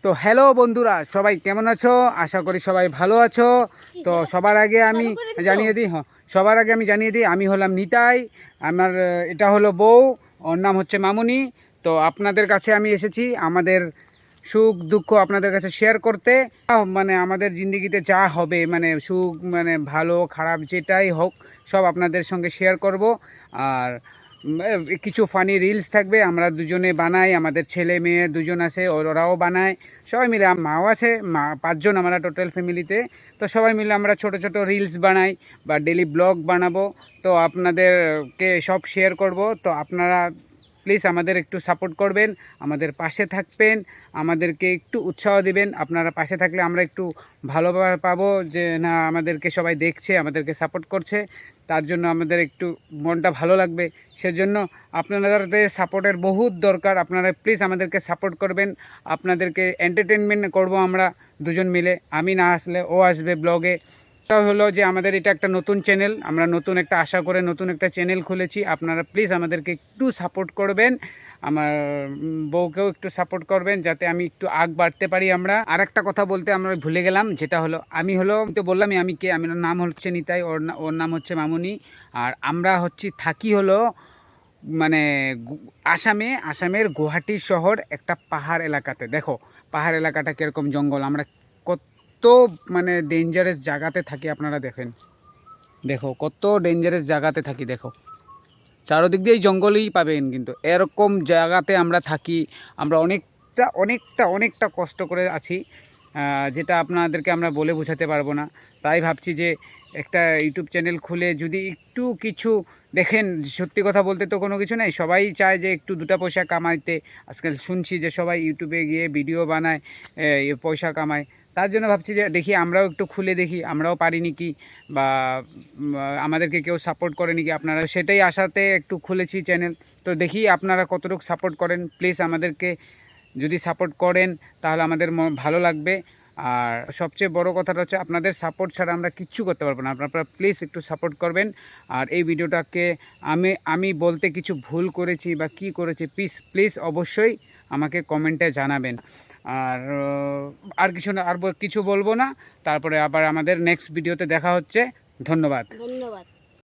তো হ্যালো বন্ধুরা, সবাই কেমন আছো? আশা করি সবাই ভালো আছো। তো সবার আগে আমি জানিয়ে দিই আমি হলাম নিতাই। আমার এটা হলো বউ, ওর নাম হচ্ছে মামুনি। তো আপনাদের কাছে আমি এসেছি আমাদের সুখ দুঃখ আপনাদের কাছে শেয়ার করতে। মানে আমাদের জিন্দগিতে যা হবে, মানে সুখ মানে ভালো খারাপ যেটাই হোক, সব আপনাদের সঙ্গে শেয়ার করব। আর কিছু ফানি রিলস থাকবে, আমরা দুজনে বানাই, আমাদের ছেলে মেয়ে দুজন আছে, ওরাও বানায়, সবাই মিলে মাও আছে, মা 5 জন আমরা টোটাল ফ্যামিলিতে। তো সবাই মিলে আমরা ছোট ছোট রিলস বানাই বা ডেলি ব্লগ বানাবো। তো আপনাদেরকে সব শেয়ার করব। তো আপনারা প্লিজ আমাদের একটু সাপোর্ট করবেন, আমাদের পাশে থাকবেন, আমাদেরকে একটু উৎসাহ দিবেন। আপনারা পাশে থাকলে আমরা একটু ভালো পাবো যে না, আমাদেরকে সবাই দেখছে, আমাদেরকে সাপোর্ট করছে, তার জন্য আমাদের একটু মনটা ভালো লাগবে। সেজন্য আপনাদের সাপোর্টের বহুত দরকার। আপনারা প্লিজ আমাদেরকে সাপোর্ট করবেন। আপনাদেরকে এন্টারটেনমেন্ট করব আমরা দুজন মিলে। আমি না আসলে ও আসবে ব্লগে। হলো যে আমাদের এটা একটা নতুন চ্যানেল, আমরা নতুন একটা আশা করে নতুন একটা চ্যানেল খুলেছি। আপনারা প্লিজ আমাদেরকে একটু সাপোর্ট করবেন, আমার বউকেও একটু সাপোর্ট করবেন, যাতে আমি একটু আগ বাড়তে পারি। আমরা আর একটা কথা বলতে আমরা ভুলে গেলাম, যেটা হলো আমি তো বললামই আমি কে, আমার নাম হচ্ছে নিতাই, ওর নাম হচ্ছে মামুনি। আর আমরা থাকি হলো মানে আসামের গুয়াহাটি শহর একটা পাহাড় এলাকাতে। দেখো পাহাড় এলাকাটা কীরকম জঙ্গল, আমরা কত মানে ডেঞ্জারাস জায়গাতে থাকি। আপনারা দেখো কত ডেঞ্জারাস জায়গাতে থাকি। দেখো চারদিক দিয়েই জঙ্গলই পাবেন, কিন্তু এরকম জায়গাতে আমরা থাকি। আমরা অনেকটা অনেকটা অনেকটা কষ্ট করে আছি, যেটা আপনাদেরকে আমরা বলে বোঝাতে পারবো না। তাই ভাবছি যে একটা ইউটিউব চ্যানেল খুলে যদি একটু কিছু দেখেন, সত্যি কথা বলতে তো কোনো কিছু নেই, সবাই চায় যে একটু দুটা পয়সা কামাইতে। আজকাল শুনছি যে সবাই ইউটিউবে গিয়ে ভিডিও বানায়, পয়সা কামায়। তার জন্য ভাবছি যে দেখি আমরাও একটু খুলে দেখি, আমরাও পারি নাকি, বা আমাদেরকে কেউ সাপোর্ট করে নাকি। আপনারা সেটাই আশাতে একটু খুলেছি চ্যানেল। তো দেখি আপনারা কতটুকু সাপোর্ট করেন। প্লিজ আমাদেরকে যদি সাপোর্ট করেন তাহলে আমাদের ভালো লাগবে। আর সবচেয়ে বড় কথাটা হচ্ছে আপনাদের সাপোর্ট ছাড়া আমরা কিচ্ছু করতে পারবো না। আপনারা প্লিজ একটু সাপোর্ট করবেন। আর এই ভিডিওটাকে আমি বলতে কিছু ভুল করেছি বা কি করেছি, প্লিজ অবশ্যই আমাকে কমেন্টে জানাবেন। আর আর কিছু বলবো না। তারপরে আবার আমাদের নেক্সট ভিডিওতে দেখা হচ্ছে। ধন্যবাদ।